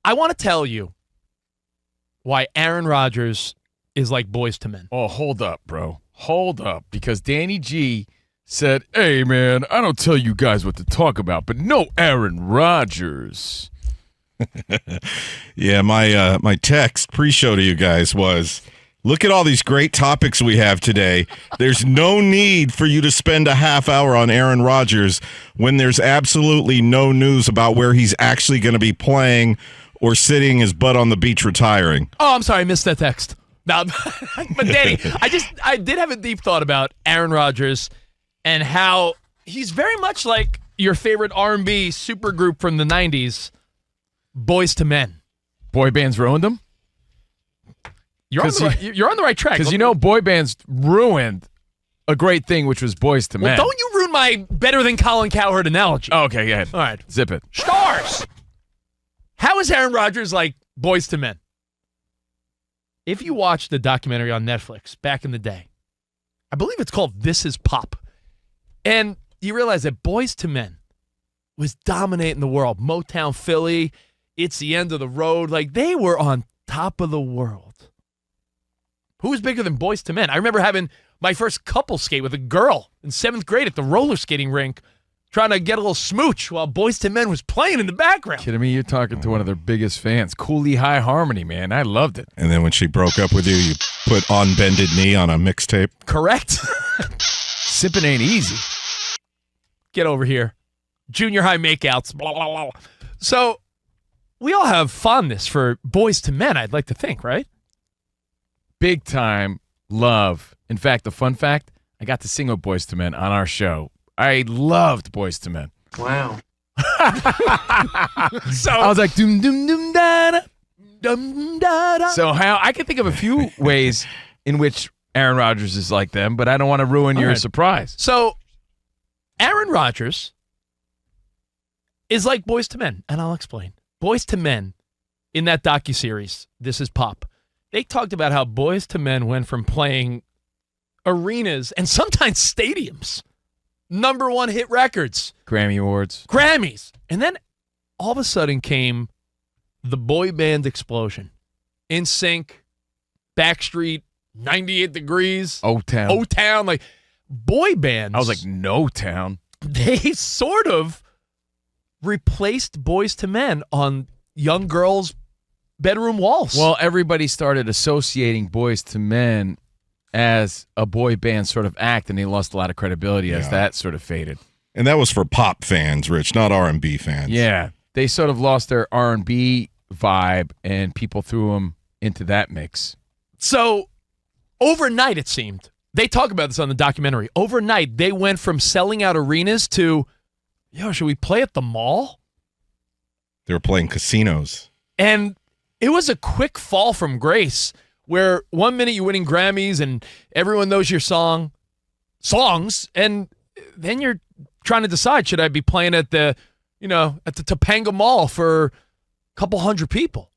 I want to tell you why Aaron Rodgers is like Boyz II Men. Oh, hold up, bro. Hold up. Because Danny G said, hey, man, I don't tell you guys what to talk about, but no Aaron Rodgers. Yeah, my text pre-show to you guys was, look at all these great topics we have today. There's no need for you to spend a half hour on Aaron Rodgers when there's absolutely no news about where he's actually going to be playing or sitting his butt on the beach retiring. Oh, I'm sorry, I missed that text. No, but Danny, I did have a deep thought about Aaron Rodgers and how he's very much like your favorite R&B supergroup from the 90s, Boyz II Men. Boy bands ruined him? You're on the right track. Because, boy bands ruined a great thing, which was Boyz II Men. Well, don't you ruin my better than Colin Cowherd analogy. Oh, okay, go ahead. All right. Zip it. Stars! How is Aaron Rodgers like Boyz II Men? If you watch the documentary on Netflix back in the day, I believe it's called This Is Pop, and you realize that Boyz II Men was dominating the world. Motown Philly, It's the End of the Road. Like, they were on top of the world. Who was bigger than Boyz II Men? I remember having my first couple skate with a girl in 7th grade at the roller skating rink, trying to get a little smooch while Boyz II Men was playing in the background. Kidding me? You're talking to one of their biggest fans. Cooley High Harmony, man. I loved it. And then when she broke up with you, you put On Bended Knee on a mixtape. Correct. Sipping ain't easy. Get over here. Junior high makeouts. Blah, blah, blah. So we all have fondness for Boyz II Men, I'd like to think, right? Big time love. In fact, the fun fact, I got to sing with Boyz II Men on our show. I loved Boyz II Men. Wow. So I was like, doom, doom, doom, da, da, dum, da, da. So how I can think of a few ways in which Aaron Rodgers is like them, but I don't want to ruin your surprise. So Aaron Rodgers is like Boyz II Men, and I'll explain. Boyz II Men, in that docuseries, This Is Pop, they talked about how Boyz II Men went from playing arenas and sometimes stadiums, #1 hit records, Grammy Awards, Grammys, and then all of a sudden came the boy band explosion. NSYNC, Backstreet, 98 Degrees, O-Town, like boy bands. I was like, No Town. They sort of replaced Boyz II Men on young girls' bedroom walls. Well, everybody started associating Boyz II Men as a boy band sort of act, and they lost a lot of credibility as that sort of faded. And that was for pop fans, Rich, not R&B fans. Yeah, they sort of lost their R&B vibe, and people threw them into that mix. So overnight, it seemed, they talk about this on the documentary, overnight they went from selling out arenas to, should we play at the mall? They were playing casinos. And it was a quick fall from grace where 1 minute you're winning Grammys and everyone knows your songs, and then you're trying to decide, should I be playing at the Topanga Mall for a couple hundred people?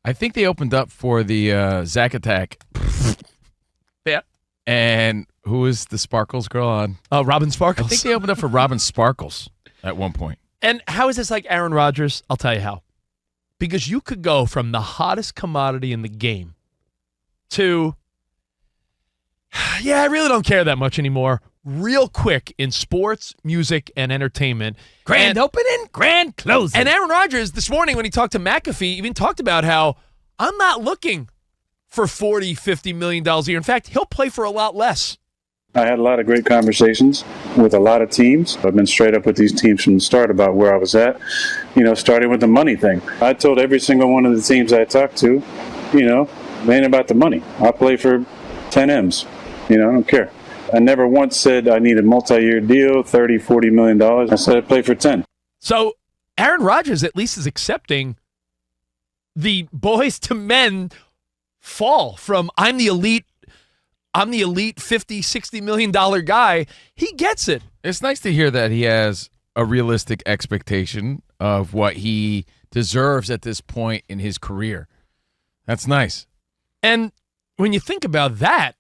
I think they opened up for the Zack Attack. Yeah. And who is the Sparkles girl on? Robin Sparkles. I think they opened up for Robin Sparkles at one point. And how is this like Aaron Rodgers? I'll tell you how. Because you could go from the hottest commodity in the game to, I really don't care that much anymore, real quick in sports, music, and entertainment. Grand opening, grand closing. And Aaron Rodgers, this morning when he talked to McAfee, even talked about how I'm not looking for $40, $50 million a year. In fact, he'll play for a lot less. I had a lot of great conversations with a lot of teams. I've been straight up with these teams from the start about where I was at, starting with the money thing. I told every single one of the teams I talked to, it ain't about the money. I'll play for 10 M's. I don't care. I never once said I need a multi-year deal, $30, $40 million. I said I'd play for 10. So Aaron Rodgers at least is accepting the Boyz II Men fall from I'm the elite $50, $60 million guy. He gets it. It's nice to hear that he has a realistic expectation of what he deserves at this point in his career. That's nice. And when you think about that,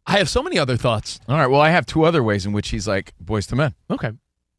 I have so many other thoughts. All right, well, I have two other ways in which he's like Boyz II Men. Okay.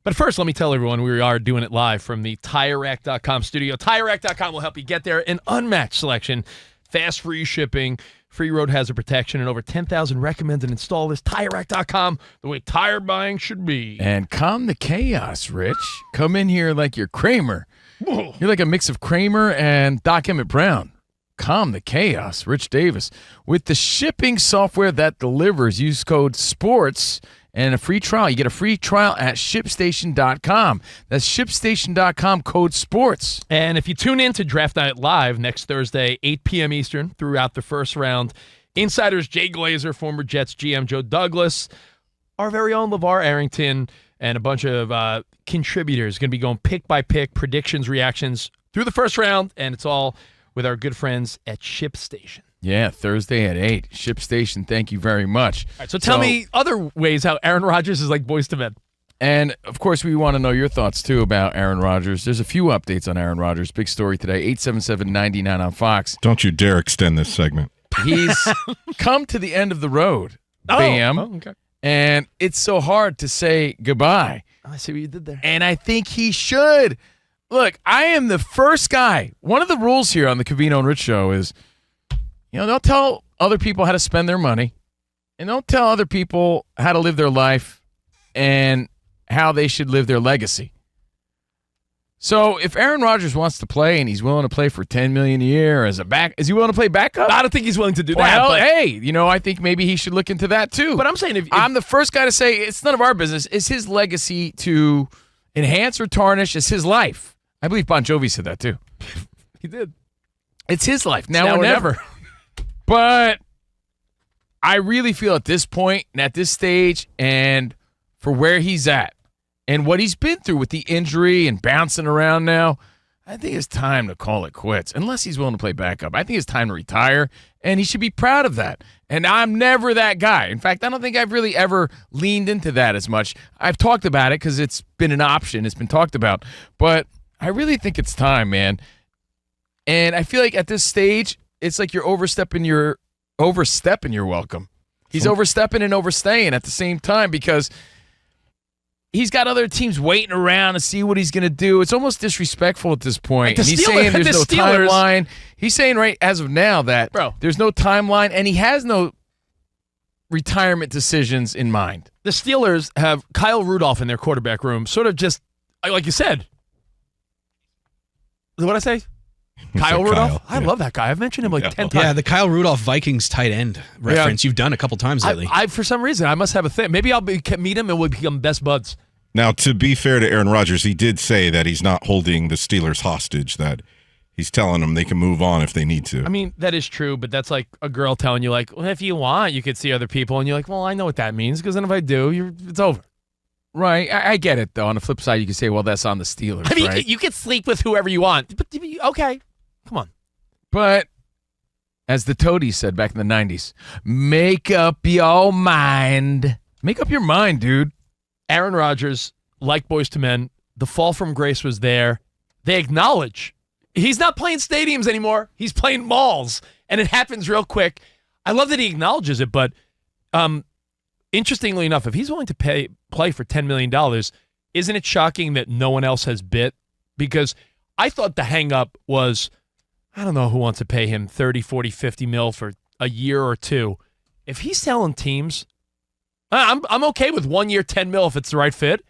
But first, let me tell everyone we are doing it live from the TireRack.com studio. TireRack.com will help you get there. An unmatched selection, fast free shipping, free road hazard protection, and over 10,000 recommended installers. TireRack.com, the way tire buying should be. And calm the chaos, Rich. Come in here like you're Kramer. Whoa. You're like a mix of Kramer and Doc Emmett Brown. Calm the chaos, Rich Davis. With the shipping software that delivers, use code SPORTS and a free trial. You get a free trial at ShipStation.com. That's ShipStation.com, code SPORTS. And if you tune in to Draft Night Live next Thursday, 8 p.m. Eastern, throughout the first round, insiders Jay Glazer, former Jets GM Joe Douglas, our very own LeVar Arrington, and a bunch of contributors going to be going pick by pick, predictions, reactions through the first round, and it's all with our good friends at ShipStation. Yeah, Thursday at 8. ShipStation, thank you very much. All right, so tell me other ways how Aaron Rodgers is like Boyz II Men. And, of course, we want to know your thoughts, too, about Aaron Rodgers. There's a few updates on Aaron Rodgers. Big story today, 877-99 on Fox. Don't you dare extend this segment. He's come to the end of the road, Bam. Oh, okay. And it's so hard to say goodbye. I see what you did there. And I think he should. Look, I am the first guy. One of the rules here on the COVINO and Rich Show is, don't tell other people how to spend their money, and don't tell other people how to live their life and how they should live their legacy. So if Aaron Rodgers wants to play and he's willing to play for $10 million a year as a back, is he willing to play backup? I don't think he's willing to do that. Well, But, hey, I think maybe he should look into that too. but I'm saying if I'm the first guy to say it's none of our business. It's his legacy to enhance or tarnish. It's his life. I believe Bon Jovi said that too. he did. It's his life. Now or never. But I really feel at this point and at this stage and for where he's at and what he's been through with the injury and bouncing around now, I think it's time to call it quits. Unless he's willing to play backup. I think it's time to retire, and he should be proud of that. And I'm never that guy. In fact, I don't think I've really ever leaned into that as much. I've talked about it because it's been an option. It's been talked about. But I really think it's time, man. And I feel like at this stage, it's like you're overstepping your welcome. He's overstepping and overstaying at the same time because he's got other teams waiting around to see what he's going to do. It's almost disrespectful at this point. Like and he's saying there's no timeline. He's saying right as of now that there's no timeline, and he has no retirement decisions in mind. The Steelers have Kyle Rudolph in their quarterback room, sort of just, like you said. What did I say? Kyle Rudolph? I love that guy. I've mentioned him like 10 times. Yeah, the Kyle Rudolph Vikings tight end reference you've done a couple times lately. I for some reason, I must have a thing. Maybe I'll meet him and we'll become best buds. Now, to be fair to Aaron Rodgers, he did say that he's not holding the Steelers hostage, that he's telling them they can move on if they need to. I mean, that is true, but that's like a girl telling you, like, well, if you want, you could see other people. And you're like, well, I know what that means, because then if I do, it's over. Right. I get it, though. On the flip side, you can say, well, that's on the Steelers, I mean, right? you can sleep with whoever you want. But, okay, come on. But as the Toadies said back in the 90s, make up your mind. Make up your mind, dude. Aaron Rodgers, like Boyz II Men, the fall from grace was there. They acknowledge he's not playing stadiums anymore. He's playing malls, and it happens real quick. I love that he acknowledges it, but interestingly enough, if he's willing to play for $10 million, isn't it shocking that no one else has bit? Because I thought the hang-up was, I don't know who wants to pay him 30, 40, 50 mil for a year or two. If he's selling teams, I'm okay with 1 year, 10 mil if it's the right fit.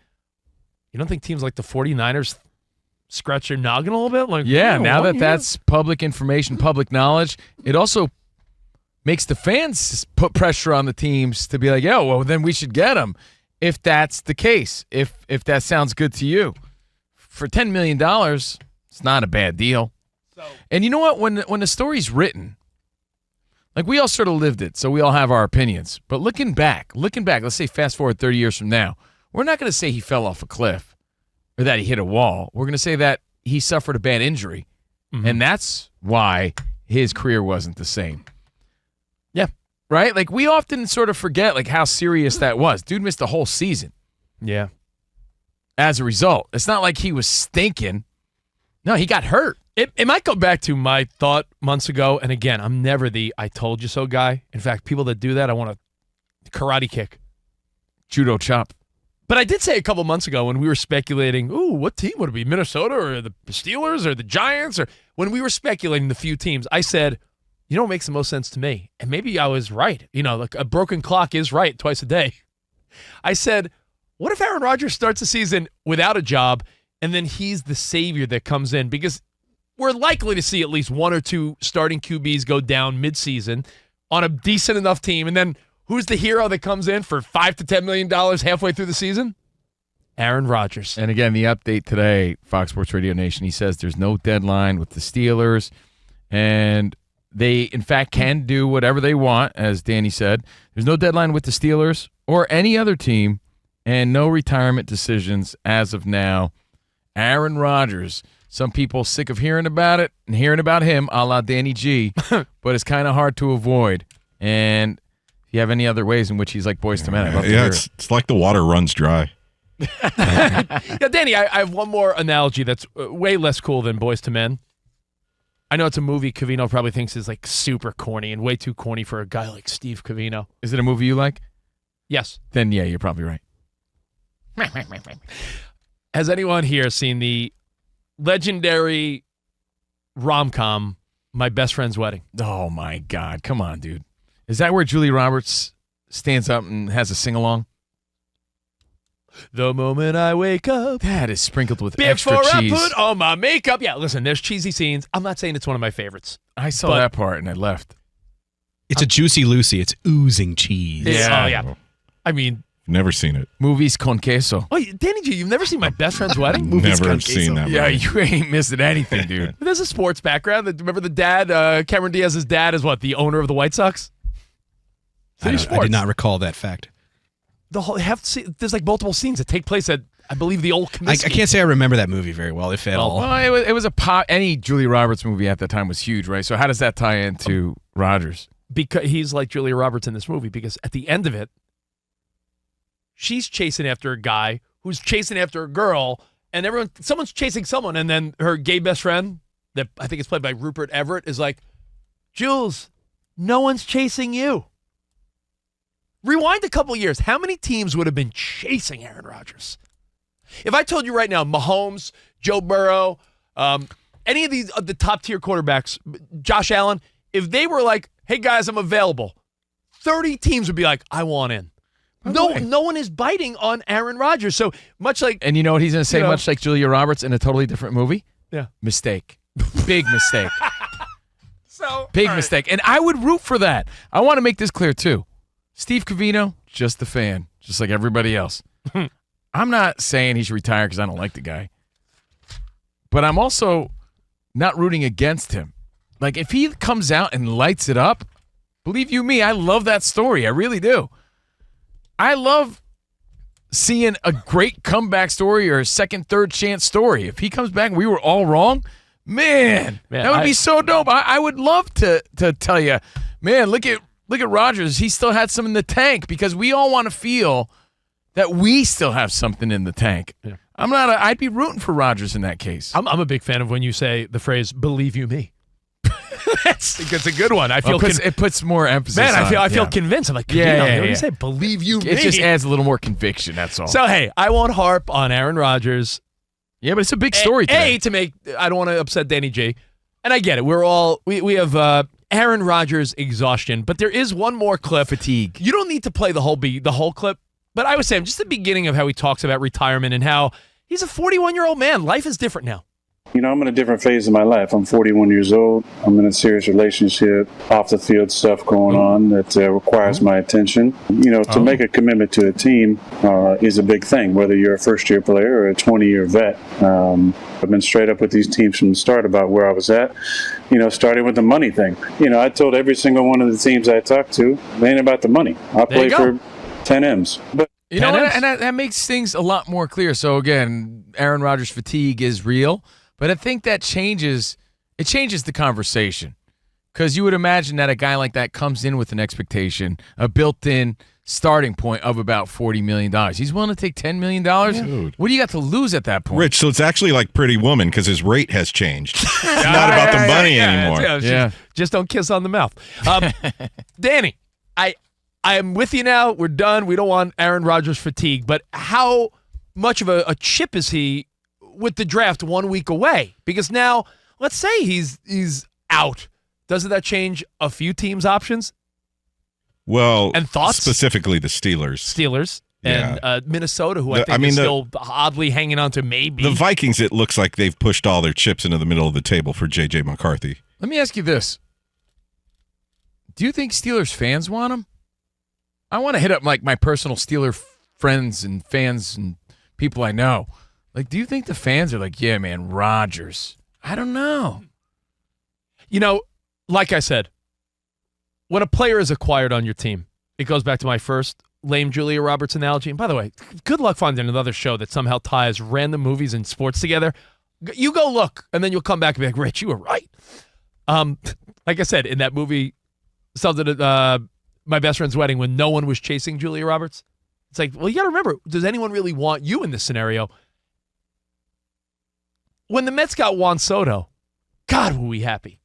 You don't think teams like the 49ers scratch their noggin a little bit? Like, yeah, now that that's public information, public knowledge, it also makes the fans put pressure on the teams to be like, yeah, well, then we should get him if that's the case, if that sounds good to you. For $10 million, it's not a bad deal. And you know what? When the story's written, like we all sort of lived it, so we all have our opinions. But looking back, let's say fast forward 30 years from now, we're not going to say he fell off a cliff or that he hit a wall. We're going to say that he suffered a bad injury, and that's why his career wasn't the same. Yeah. Right? Like we often sort of forget like how serious that was. Dude missed the whole season. Yeah. As a result, it's not like he was stinking. No, he got hurt. It might go back to my thought months ago, and again, I'm never the I told you so guy. In fact, people that do that, I want to karate kick. Judo chop. But I did say a couple months ago when we were speculating, ooh, what team would it be? Minnesota or the Steelers or the Giants? Or when we were speculating the few teams, I said, you know what makes the most sense to me? And maybe I was right. You know, like a broken clock is right twice a day. I said, what if Aaron Rodgers starts the season without a job and then he's the savior that comes in? Because we're likely to see at least one or two starting QBs go down midseason on a decent enough team. And then who's the hero that comes in for $5 to $10 million halfway through the season? Aaron Rodgers. And again, the update today, Fox Sports Radio Nation, he says there's no deadline with the Steelers, and they, in fact, can do whatever they want, as Danny said. There's no deadline with the Steelers or any other team, and no retirement decisions as of now. Aaron Rodgers, some people sick of hearing about it and hearing about him, a la Danny G, but it's kind of hard to avoid. And if you have any other ways in which he's like Boyz II Men, I'd love to hear it. It's like the water runs dry. Yeah, Danny, I have one more analogy that's way less cool than Boyz II Men. I know it's a movie Covino probably thinks is like super corny and way too corny for a guy like Steve Covino. Is it a movie you like? Yes. Then, yeah, you're probably right. Has anyone here seen the legendary rom-com, My Best Friend's Wedding? Oh, my God. Come on, dude. Is that where Julia Roberts stands up and has a sing-along? The moment I wake up, That is sprinkled with before extra cheese. I put on my makeup. Yeah, listen, there's cheesy scenes. I'm not saying it's one of my favorites. I saw But- that part and I left. It's a Juicy Lucy. It's oozing cheese. Oh, yeah. I mean, Never seen it. Movies con queso. oh, Danny G, you've never seen My Best Friend's Wedding? Never seen that. Yeah, movie. you ain't missing anything, dude. There's a sports background. Remember the dad, Cameron Diaz's dad is what, the owner of the White Sox? I did not recall that fact. The whole there's like multiple scenes that take place at, I believe, the old I can't say I remember that movie very well, if at all. Well, it was a pop. Any Julia Roberts movie at the time was huge, right? So how does that tie into Rodgers? Because he's like Julia Roberts in this movie, because at the end of it, she's chasing after a guy who's chasing after a girl, and someone's chasing someone, and then her gay best friend, that I think is played by Rupert Everett, is like, Jules, no one's chasing you. Rewind a couple years. How many teams would have been chasing Aaron Rodgers? If I told you right now, Mahomes, Joe Burrow, any of these the top tier quarterbacks, Josh Allen, if they were like, hey guys, I'm available, 30 teams would be like, I want in. No one is biting on Aaron Rodgers. So much like, And you know what he's going to say, much like Julia Roberts in a totally different movie? Yeah. Mistake. Big mistake. Big Mistake. And I would root for that. I want to make this clear, too. Steve Covino, just a fan, just like everybody else. I'm not saying he should retire because I don't like the guy. But I'm also not rooting against him. Like, if he comes out and lights it up, believe you me, I love that story. I really do. I love seeing a great comeback story or a second, third chance story. If he comes back and we were all wrong, man that would be so dope. I would love to tell you, man, look at Rodgers. He still had some in the tank, because we all want to feel that we still have something in the tank. Yeah. I'd be rooting for Rodgers in that case. I'm a big fan of when you say the phrase, believe you me. It's a good one. I feel it puts more emphasis man, on I feel convinced. I'm like, you say believe you me. It just adds a little more conviction, that's all. So, hey, I won't harp on Aaron Rodgers. Yeah, but it's a big story today. I don't want to upset Danny J. And I get it. We have Aaron Rodgers exhaustion, but there is one more clip. Fatigue. You don't need to play the whole clip, but I was saying just the beginning of how he talks about retirement and how he's a 41-year-old man. Life is different now. You know, I'm in a different phase of my life. I'm 41 years old. I'm in a serious relationship, off the field stuff going on that requires my attention. You know, to make a commitment to a team is a big thing, whether you're a first-year player or a 20-year vet. I've been straight up with these teams from the start about where I was at, you know, starting with the money thing. You know, I told every single one of the teams I talked to, it ain't about the money. I'll play for 10 M's. But you know what? And that makes things a lot more clear. So, again, Aaron Rodgers' fatigue is real. But I think that changes the conversation, because you would imagine that a guy like that comes in with an expectation, a built-in starting point of about $40 million. He's willing to take $10 million? Dude. What do you got to lose at that point? Rich, so it's actually like Pretty Woman, because his rate has changed. It's not about the money anymore. Just don't kiss on the mouth. Danny, I I am with you now. We're done. We don't want Aaron Rodgers fatigue. But how much of a chip is he with the draft 1 week away? Because now, let's say he's out. Doesn't that change a few teams' options? Well, and thoughts? Specifically the Steelers. And Minnesota, who I think is still oddly hanging on to maybe. The Vikings, it looks like they've pushed all their chips into the middle of the table for J.J. McCarthy. Let me ask you this. Do you think Steelers fans want him? I want to hit up like my personal Steeler friends and fans and people I know. Like, do you think the fans are like, yeah, man, Rodgers? I don't know. You know, like I said, when a player is acquired on your team, it goes back to my first lame Julia Roberts analogy. And by the way, good luck finding another show that somehow ties random movies and sports together. You go look, and then you'll come back and be like, Rich, you were right. Like I said, in that movie, something at My Best Friend's Wedding, when no one was chasing Julia Roberts, it's like, well, you got to remember, does anyone really want you in this scenario? When the Mets got Juan Soto, God, were we happy.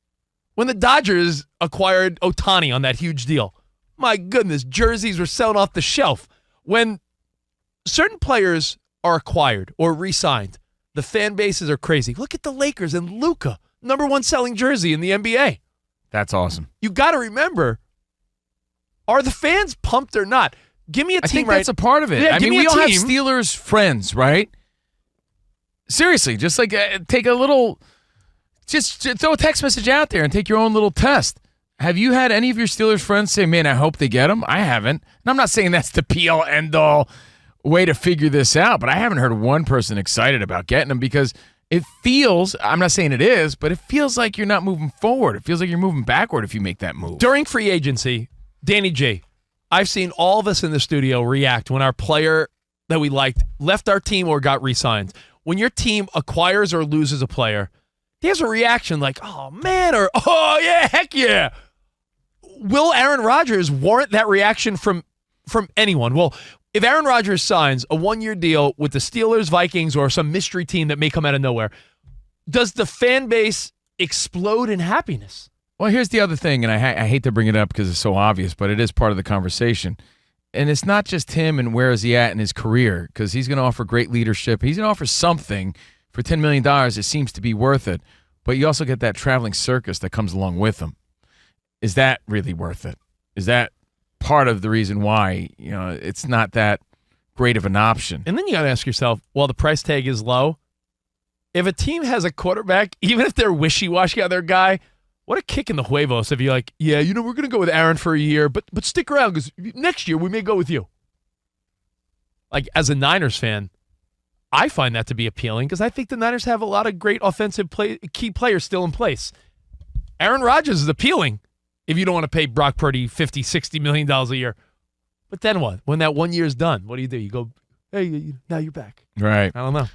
When the Dodgers acquired Ohtani on that huge deal, my goodness, jerseys were selling off the shelf. When certain players are acquired or re-signed, the fan bases are crazy. Look at the Lakers and Luka, #1 selling jersey in the NBA. That's awesome. You got to remember, are the fans pumped or not? Give me a team. I think that's a part of it. Yeah, I mean, we all have team. Steelers friends, right? Seriously, just like take a little, just throw a text message out there and take your own little test. Have you had any of your Steelers friends say, man, I hope they get him? I haven't. And I'm not saying that's the be-all, end-all way to figure this out, but I haven't heard one person excited about getting him because it feels, I'm not saying it is, but it feels like you're not moving forward. It feels like you're moving backward if you make that move. During free agency, Danny G, I've seen all of us in the studio react when our player that we liked left our team or got re-signed. When your team acquires or loses a player, there's a reaction like, oh, man, or oh, yeah, heck yeah. Will Aaron Rodgers warrant that reaction from anyone? Well, if Aaron Rodgers signs a 1-year deal with the Steelers, Vikings, or some mystery team that may come out of nowhere, does the fan base explode in happiness? Well, here's the other thing, and I hate to bring it up because it's so obvious, but it is part of the conversation. And it's not just him and where is he at in his career, because he's going to offer great leadership. He's going to offer something for $10 million. It seems to be worth it. But you also get that traveling circus that comes along with him. Is that really worth it? Is that part of the reason why, it's not that great of an option? And then you got to ask yourself, while the price tag is low, if a team has a quarterback, even if they're wishy-washy on their guy, what a kick in the huevos if you're like, yeah, we're going to go with Aaron for a year, but stick around because next year we may go with you. Like, as a Niners fan, I find that to be appealing because I think the Niners have a lot of great offensive key players still in place. Aaron Rodgers is appealing if you don't want to pay Brock Purdy $50, $60 million a year. But then what? When that 1 year is done, what do? You go, hey, now you're back. Right. I don't know.